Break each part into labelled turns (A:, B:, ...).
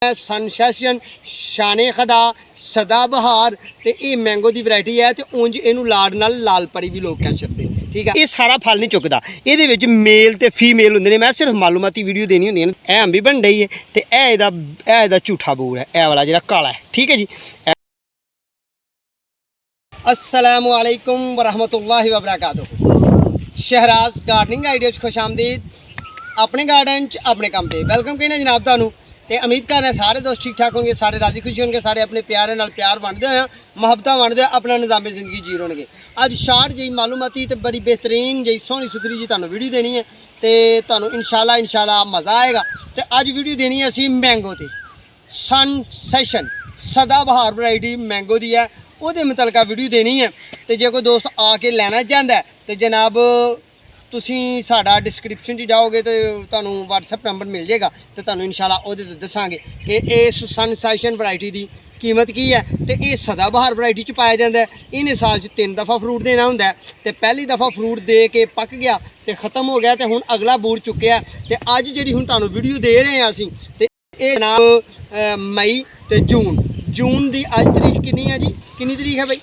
A: सनसैशन शाने खदा सदा बहार ते ये मैंगो की वैरायटी है तो उंज इनू लाड़ नाल लाल परी भी लोग कह छड़दे ठीक है। ये सारा फल नहीं चुकता, ये मेल ते फीमेल होंदे ने। मैं सिर्फ मालूमाती वीडियो देनी होंदी है। ए अंबी बन रही है तो एदा झूठा बूर है, ए वाला जिहड़ा काला है ठीक है जी। अस्सलामु अलैकुम वरहमतुल्लाहि वबरकातुहू। Shahraj gardening idea खुशामदीद। अपने गार्डन च अपने काम पे वेलकम कहना जनाब तुहानू। तो उम्मीद कर रहे सारे दोस्त ठीक ठाक होंगे, सारे राजी खुशी होंगे, सारे अपने प्यारे नाल प्यार वंडदे होए मुहब्बत वंडदे अपना निज़ामे ज़िंदगी जी होंगे। अज शार्ट जी मालूमाती तो बड़ी बेहतरीन जी सोहनी सुथरी जी तुहानू वीडियो देनी है तो तुहानू इंशाल्लाह मज़ा आएगा। तो अज वीडियो देनी है असी मैंगो ते सनसैशन सदाबहार वैरायटी मैंगो दी है, ਉਹਦੇ ਮੁਤਲਕਾ ਵੀਡੀਓ ਦੇਣੀ ਹੈ। ਤੇ ਜੇ ਕੋਈ ਦੋਸਤ ਆ ਕੇ ਲੈਣਾ ਚਾਹੁੰਦਾ ਤੇ ਜਨਾਬ ਤੁਸੀਂ ਸਾਡਾ ਡਿਸਕ੍ਰਿਪਸ਼ਨ 'ਚ ਜਾਓਗੇ ਤੇ ਤੁਹਾਨੂੰ WhatsApp ਨੰਬਰ ਮਿਲ ਜਾਏਗਾ ਤੇ ਤੁਹਾਨੂੰ ਇਨਸ਼ਾਅੱਲਾ ਉਹਦੇ ਤੇ ਦੱਸਾਂਗੇ ਕਿ ਇਸ ਸਨਸੈਸ਼ਨ ਵੈਰਾਈਟੀ ਦੀ कीमत की है। तो ये सदाबहार वैरायटी च पाया जाता है। इन्हें साल 3 दफ़ा फ्रूट देना होंदा है। तो पहली दफ़ा फ्रूट दे के पक गया तो ख़त्म हो गया तो हुण अगला बूर चुक्या। तो अज जी हुण तुहानू वीडियो दे रहे हैं असीं ते ये जनाब मई तो जून की अज तरीक कितनी है जी, कितनी तरीक है भाई?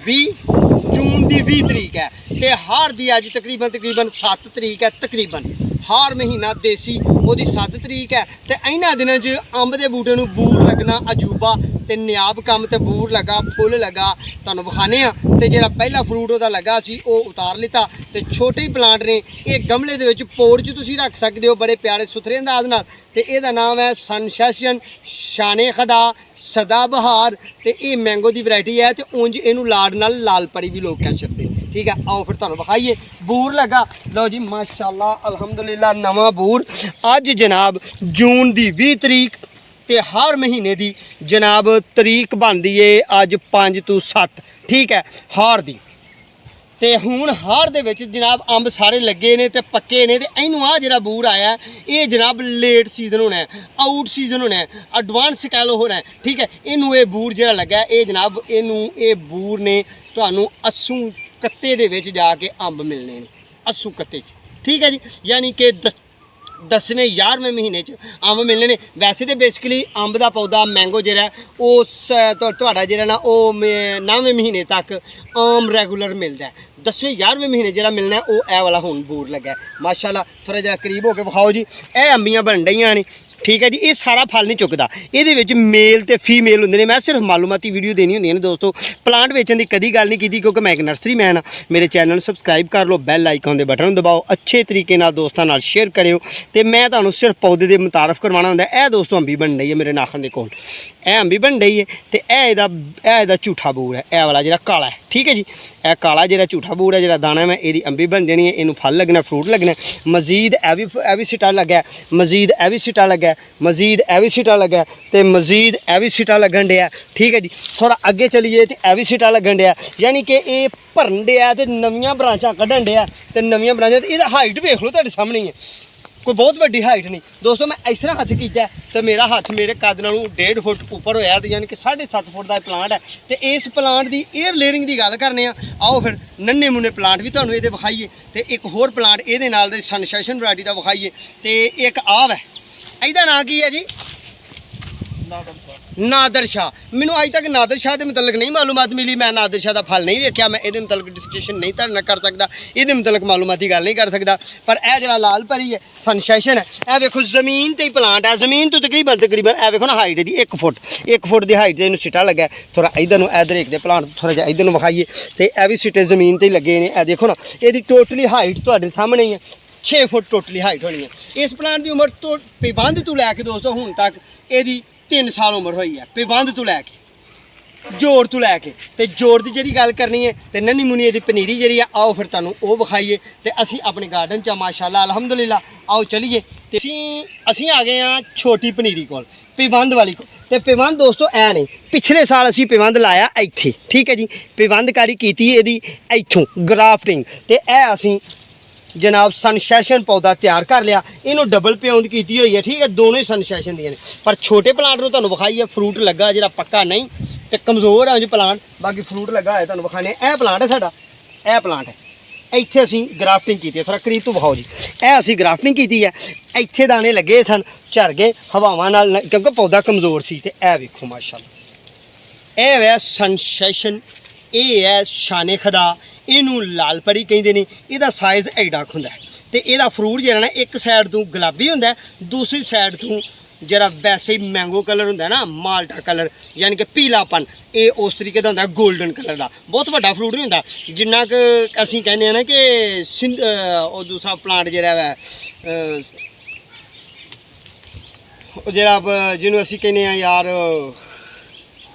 A: 20 जून की 20 तरीक है। तो हार की अज तकरीबन 7 तरीक है। तकरीबन हार महीना देसी वो 7 तरीक है। तो इन्होंने दिनों च अंब के बूटे में बूर लगना अजूबा तो नियाब कम तो बूर लगा फुल लगा तुहानू विखाने। तो जो पहला फ्रूट वो लगा सी वो उतार लिता। तो छोटे ही प्लांट ने ये गमले के पोर च तुसीं रख सकते हो बड़े प्यारे सुथरे अंदाज नाल। तो यदा नाम है सनसैशन शाने खदा सदाबहार। तो ये मैंगो की वैरायटी है तो उंज इनू लाड़ नाल लाल परी भी लोग कह छड़दे ठीक है। आओ फिर तुहानू विखाइए बूर लगा। लो जी माशाअल्लाह अल्हम्दुलिल्लाह नवा बूर अज जनाब जून की 20 तरीक तो हर महीने की जनाब तरीक बनती है अज 5 to 7 ठीक है हार दी। तो हुण हार दे विच जनाब अंब सारे लगे ने तो पक्के ने। तो इनू आ जिहड़ा बूर आया ये जनाब लेट सीजन होना है, आउट सीजन होना है, एडवांस कह लो होना है ठीक है। इनू ये बूर जिहड़ा लगा ये जनाब इनू ये बूर ने तुहानू अस्सू कत्ते दे विच जाके अंब मिलने ने, अस्सू कत्ते ठीक है जी। यानी कि 10वें 11वें महीने अंब मिलने ने। वैसे तो बेसिकली अंब का पौधा मैंगो जिहड़ा उस तुहाडा जिहड़ा ना वो 9वें महीने तक आम रेगूलर मिलता है। 10वें 11वें महीने जिहड़ा मिलना है वो ए वाला हुण बूर लगा है माशाअल्लाह। थोड़ा जिहा करीब होकर विखाओ जी। ए अंबियां बन रही ने ठीक है जी। ये सारा फल नहीं चुकता, ये मेल तो फीमेल होंदे ने। मैं सिर्फ मालूमाती वीडियो देनी होंदी है दोस्तों। प्लांट बेचने की कभी गल नहीं की क्योंकि मैं एक नर्सरी मैन हाँ। मेरे चैनल सबसक्राइब कर लो, बैल आइकन के बटन दबाओ, अच्छे तरीके नाल दोस्तों नाल शेयर करियो। तो मैं तुहानू सिर्फ पौधे के मुतारफ करवाना होंदा है। दोस्तों अंबी बन रही है मेरे नाखन के कोल, ए अंबी बन रही है तो एदा झूठा बूर है, ए वाला जिहड़ा काला है ठीक है जी। ए काला जिहड़ा झूठा बूर है जिहड़ा दाना में यदी अंबी बन जानी है, इनू फल लगना फ्रूट लगना। मजीद ए भी सिटा लगा, मजीद ए भी सिटा लगा, मजीद ए भी सिटा लगा तो मजीद ए भी सिटा लगन दिया ठीक है जी। थोड़ा अगे चलीए तो ए भी सिटा लगन दिया। यानी कि ये भरन दिया तो नवीं ब्रांचा कढ़न दिया तो नवीं ब्रांचा। तो हाइट वेख लो तुहाडे सामने ही है, कोई बहुत वड्डी हाइट नहीं दोस्तों। मैं इस तरह हथ किया तो मेरा हथ मेरे कद नालों 1.5 फुट उपर होया। तो यानी कि 7.5 फुट का प्लांट है। तो इस प्लांट की एयर लेयरिंग की गल करने। आओ फिर नन्हे मुन्ने प्लांट भी तुहानू ये विखाइए। तो एक होर प्लांट ये नाल सनसैशन वैरायटी का विखाइए। तो एक आव है, ਇਹਦਾ ਨਾਂ की है जी? नादर शाह। मैनू अज तक नादर शाह के मुतलक नहीं मालूमात मिली। मैं नादर शाह का फल नहीं वेख्या, मैं ये मुतलक डिस्कशन नहीं तुहाडे नाल कर सकता, ये मुतलक मालूमाती गल नहीं कर सकता। पर यह जरा लाल परी है सनसैशन है, यह वेखो जमीन ते ही प्लांट है। जमीन तो तकरीबन यह वेखो ना हाइट दी 1 फुट की हाइट से इन्हू सिटा लगा। थोड़ा इधर नूं इधर एक दे प्लांट थोड़ा जिहा इधर नूं विखाइए। तो यह भी सिटे जमीन ते ही लगे ने। यह देखो ना ये टोटली हाइट तुहाडे सामने ही है, 6 फुट टोटली हाइट होनी है। इस प्लांट की उम्र तो पिबंध तो लैके दोस्तों हुण तक यदी 3 साल उम्र हुई है। पिबंध तो लैके जोड़ तो लैके। तो जोड़ की जी गल करनी है तो नन्ही मुन्नी दी पनीरी जी है। आओ फिर तुहानू वो विखाइए। तो असी अपने गार्डन च माशाअल्लाह अल्हम्दुलिल्लाह। आओ चलीए तो असी आ गए हाँ छोटी पनीरी कोल, पिबंध वाली को। तो पिबंध दोस्तों ऐ नहीं, पिछले साल असी पिबंध लाया इत्थे ठीक है जी। पिबंधकारी की इहदी इत्थों ग्राफ्टिंग। तो यह असी जनाब सनसैशन पौधा तैयार कर लिया, इनू डबल प्योंद की हुई है ठीक है। दोनों ही सनसैशन दी ने। पर छोटे प्लांट को तुहानू विखाइए फ्रूट लगा जिहड़ा पक्का नहीं तो कमज़ोर है प्लांट, बाकी फ्रूट लगा है तुहानू विखाने। यह प्लांट है साडा, यह प्लांट है ਇੱਥੇ ਅਸੀਂ ਗ੍ਰਾਫਟਿੰਗ ਕੀਤੀ ਹੈ, ਥੋੜਾ ਕਰੀਬ ਤੋਂ ਵਿਖਾਓ ਜੀ। ਇਹ ਅਸੀਂ ਗ੍ਰਾਫਟਿੰਗ ਕੀਤੀ ਹੈ, ਇੱਥੇ ਦਾਣੇ ਲੱਗੇ ਸਨ, ਝੜ ਗਏ ਹਵਾਵਾਂ ਨਾਲ ਕਿਉਂਕਿ ਪੌਦਾ ਕਮਜ਼ੋਰ ਸੀ। ਤੇ ਇਹ ਵੇਖੋ ਮਾਸ਼ਾਅੱਲਾ, ਇਹ ਹੈ ਸਨਸੇਸ਼ਨ, ਇਹ ਹੈ ਸ਼ਾਨੇ ਖੁਦਾ, ਇਹਨੂੰ ਲਾਲ ਪਰੀ ਕਹਿੰਦੇ ਨੇ। ਇਹਦਾ ਸਾਈਜ਼ ਐਡਾ ਕੁ ਹੁੰਦਾ ਤੇ ਇਹਦਾ ਫਰੂਟ ਜਿਹੜਾ ਨਾ ਇੱਕ ਸਾਈਡ ਤੋਂ ਗੁਲਾਬੀ ਹੁੰਦਾ, ਦੂਸਰੀ ਸਾਈਡ ਤੋਂ ਜਿਹੜਾ ਵੈਸੇ ਹੀ ਮੈਂਗੋ ਕਲਰ ਹੁੰਦਾ ਨਾ, ਮਾਲਟਾ ਕਲਰ ਯਾਨੀ ਕਿ ਪੀਲਾਪਨ, ਇਹ ਉਸ ਤਰੀਕੇ ਦਾ ਹੁੰਦਾ, 골ਡਨ ਕਲਰ ਦਾ। ਬਹੁਤ ਵੱਡਾ ਫਰੂਟ ਨਹੀਂ ਹੁੰਦਾ, ਜਿੰਨਾ ਕਿ ਅਸੀਂ ਕਹਿੰਦੇ ਆ ਨਾ ਕਿ ਉਹ ਦੂਸਰਾ ਪਲਾਂਟ ਜਿਹੜਾ ਹੈ ਜਿਹੜਾ ਜਿਹਨੂੰ ਅਸੀਂ ਕਹਿੰਦੇ ਆ ਯਾਰ,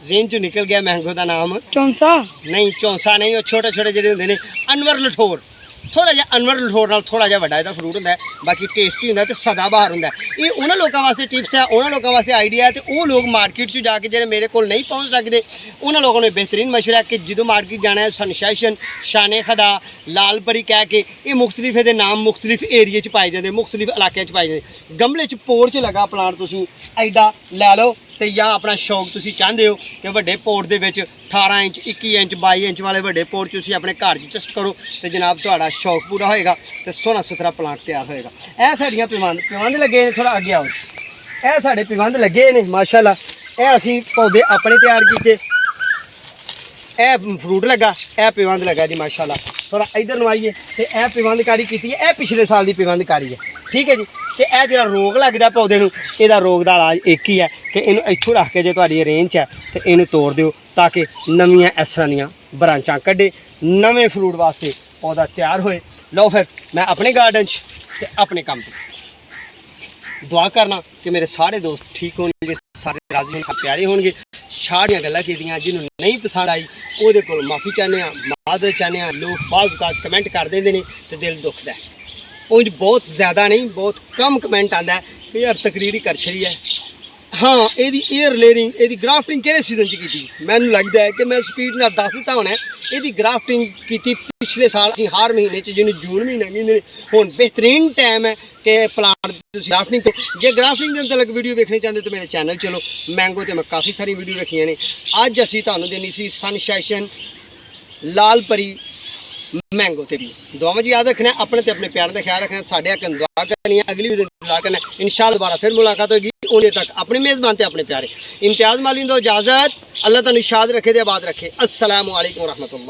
A: ਜ਼ੇਨ ਚੋਂ ਨਿਕਲ ਗਿਆ ਮੈਂਗੋ ਦਾ ਨਾਮ,
B: ਚੌਂਸਾ
A: ਨਹੀਂ, ਚੌਂਸਾ ਨਹੀਂ, ਉਹ ਛੋਟੇ ਛੋਟੇ ਜਿਹੜੇ ਹੁੰਦੇ ਨੇ, ਅਨਵਰ ਲਠੋਰ। ਥੋੜਾ ਜਿਹਾ ਅਨਵਰ ਲਠੋਰ ਨਾਲ ਥੋੜਾ ਜਿਹਾ ਵੱਡਾ ਇਹਦਾ ਫਰੂਟ ਹੁੰਦਾ, ਬਾਕੀ ਟੇਸਟੀ ਹੁੰਦਾ ਤੇ ਸਦਾਬਹਾਰ ਹੁੰਦਾ। ਇਹ ਉਹਨਾਂ ਲੋਕਾਂ ਵਾਸਤੇ ਟਿਪਸ ਹੈ, ਉਹਨਾਂ ਲੋਕਾਂ ਵਾਸਤੇ ਆਈਡੀਆ ਹੈ, ਤੇ ਉਹ ਲੋਕ ਮਾਰਕੀਟ 'ਚ ਜਾ ਕੇ ਜਿਹੜੇ ਮੇਰੇ ਕੋਲ ਨਹੀਂ ਪਹੁੰਚ ਸਕਦੇ, ਉਹਨਾਂ ਲੋਕਾਂ ਨੂੰ ਬੇਹਤਰੀਨ ਮਸ਼ਵਰਾ ਕਿ ਜਦੋਂ ਮਾਰਕੀਟ ਜਾਣਾ ਹੈ, ਸਨਸੇਸ਼ਨ, ਸ਼ਾਨੇ ਖੁਦਾ, ਲਾਲ ਪਰੀ ਕਹਿ ਕੇ ਇਹ ਮੁਖਤਲਿਫ ਇਹਦੇ ਨਾਮ ਮੁਖਤਲਿਫ ਏਰੀਏ 'ਚ ਪਾਏ ਜਾਂਦੇ, ਮੁਖਤਲਿਫ ਇਲਾਕਿਆਂ 'ਚ ਪਾਏ ਜਾਂਦੇ। ਗਮਲੇ 'ਚ ਪੋਰ 'ਚ ਲੱਗਾ ਪਲਾਂਟ ਤੁਸੀਂ ਐਡਾ ਲੈ ਲਓ, ਤੇ ਜਾਂ ਆਪਣਾ ਸ਼ੌਕ ਤੁਸੀਂ ਚਾਹੁੰਦੇ ਹੋ ਕਿ ਵੱਡੇ ਪੋਟ ਦੇ ਵਿੱਚ 18 ਇੰਚ 21 ਇੰਚ 22 ਇੰਚ ਵਾਲੇ ਵੱਡੇ ਪੋਟ 'ਚ ਤੁਸੀਂ ਆਪਣੇ ਘਰ 'ਚ ਚਸਟ ਕਰੋ, ਤੇ ਜਨਾਬ ਤੁਹਾਡਾ ਸ਼ੌਕ ਪੂਰਾ ਹੋਏਗਾ ਤੇ ਸੋਹਣਾ ਸੁਥਰਾ ਪਲਾਂਟ ਤਿਆਰ ਹੋਏਗਾ। ਇਹ ਸਾਡੀਆਂ ਪਿਵੰਦ ਲੱਗੇ ਨੇ, ਥੋੜਾ ਅੱਗੇ ਆਓ। ਇਹ ਸਾਡੇ ਪਿਵੰਦ ਲੱਗੇ ਨੇ ਮਾਸ਼ਾਅੱਲਾ, ਇਹ ਅਸੀਂ ਪੌਦੇ ਆਪਣੇ ਤਿਆਰ ਕੀਤੇ। ਇਹ ਫਰੂਟ ਲੱਗਾ, ਇਹ ਪਿਵੰਦ ਲੱਗਾ ਜੀ ਮਾਸ਼ਾਅੱਲਾ। ਥੋੜਾ ਇਧਰ ਨੂੰ ਆਈਏ, ਤੇ ਇਹ ਪਿਵੰਦ ਕਾੜੀ ਕੀਤੀ ਹੈ, ਇਹ ਪਿਛਲੇ ਸਾਲ ਦੀ ਪਿਵੰਦ ਕਾੜੀ ਹੈ, ਠੀਕ ਹੈ ਜੀ। ਤੇ ਇਹ ਜਿਹੜਾ ਰੋਗ ਲੱਗਦਾ ਪੌਦੇ ਨੂੰ, ਇਹਦਾ ਰੋਗ ਦਾ ਇਲਾਜ ਇੱਕ ਹੀ ਹੈ ਕਿ ਇਹਨੂੰ ਇੱਥੋਂ ਰੱਖ ਕੇ ਜੇ ਤੁਹਾਡੀ ਰੇਂਜ ਹੈ ਤੇ ਇਹਨੂੰ ਤੋੜ ਦਿਓ, ਤਾਂ ਕਿ ਨਵੀਆਂ ਇਸ ਤਰ੍ਹਾਂ ਦੀਆਂ ਬ੍ਰਾਂਚਾਂ ਕੱਢੇ, ਨਵੇਂ ਫਰੂਟ ਵਾਸਤੇ ਪੌਦਾ ਤਿਆਰ ਹੋਏ। ਲਓ ਫਿਰ ਮੈਂ ਆਪਣੇ ਗਾਰਡਨ 'ਚ ਤੇ ਆਪਣੇ ਕੰਮ 'ਤੇ ਦੁਆ ਕਰਨਾ ਕਿ ਮੇਰੇ ਸਾਰੇ ਦੋਸਤ ਠੀਕ ਹੋਣਗੇ, ਸਾਰੇ ਰਾਜ਼ੀ ਹੋਣਗੇ, ਪਿਆਰੇ ਹੋਣਗੇ। ਸਾਰੀਆਂ ਗੱਲਾਂ ਕੀਤੀਆਂ ਜਿਹਨੂੰ ਨਹੀਂ ਪਸੰਦ ਆਈ ਉਹਦੇ ਕੋਲ ਮਾਫੀ ਚਾਹੁੰਦੇ ਹਾਂ, ਮਾਜ਼ਰਤ ਚਾਹੁੰਦੇ ਹਾਂ। ਲੋਕ ਬਾਜ਼ ਔਕਾਤ ਕਮੈਂਟ ਕਰ ਦਿੰਦੇ ਨੇ ਤੇ ਦਿਲ ਦੁਖਦਾ ਹੈ। ਉਂਝ ਬਹੁਤ ਜ਼ਿਆਦਾ ਨਹੀਂ, ਬਹੁਤ ਕਮ ਕਮੈਂਟ ਆਉਂਦਾ ਕਿ ਯਾਰ ਤਕਰੀਰ ਹੀ ਕਰ ਛੜੀ ਹੈ। ਹਾਂ, ਇਹਦੀ ਏਅਰ ਲੇਅਰਿੰਗ, ਇਹਦੀ ਗ੍ਰਾਫਟਿੰਗ ਕਿਹੜੇ ਸੀਜ਼ਨ 'ਚ ਕੀਤੀ? ਮੈਨੂੰ ਲੱਗਦਾ ਹੈ ਕਿ ਮੈਂ ਸਪੀਡ ਨਾਲ ਦੱਸ ਦਿੱਤਾ ਹੋਣਾ। ਇਹਦੀ ਗ੍ਰਾਫਟਿੰਗ ਕੀਤੀ ਪਿਛਲੇ ਸਾਲ ਅਸੀਂ ਹਰ ਮਹੀਨੇ 'ਚ, ਜਿਹਨੂੰ ਜੂਨ ਮਹੀਨਾ ਕਹਿੰਦੇ ਨੇ। ਹੁਣ ਬਿਹਤਰੀਨ ਟਾਈਮ ਹੈ ਕਿ ਪਲਾਂਟ ਤੁਸੀਂ ਗ੍ਰਾਫਟਿੰਗ ਕਰੋ। ਜੇ ਗ੍ਰਾਫਟਿੰਗ ਦੇ ਮੁਤਲਕ ਵੀਡੀਓ ਵੇਖਣੀ ਚਾਹੁੰਦੇ ਤਾਂ ਮੇਰੇ ਚੈਨਲ ਚਲੋ, ਮੈਂਗੋ ਤੇ ਮੈਂ ਕਾਫੀ ਸਾਰੀ ਵੀਡੀਓ ਰੱਖੀਆਂ ਨੇ। ਅੱਜ ਅਸੀਂ ਤੁਹਾਨੂੰ ਦੇਣੀ ਸੀ ਸਨਸੇਸ਼ਨ, ਲਾਲ ਪਰੀ, मैंगो ते भी। दुआवां जी याद रखना, अपने ते अपने प्यार का ख्याल रखना, साढ़े हक दुआ करनी है, अगली वीडियो इंतजार करना। इंशाअल्लाह दोबारा फिर मुलाकात होगी। उन्हें तक अपने मेज़बान ते अपने प्यारे इम्तियाज़ माली दो इजाज़त। अल्लाह ताला निशाद रखे दे आबाद रखे। अस्सलामु अलैकुम व रहमतुल्लाह।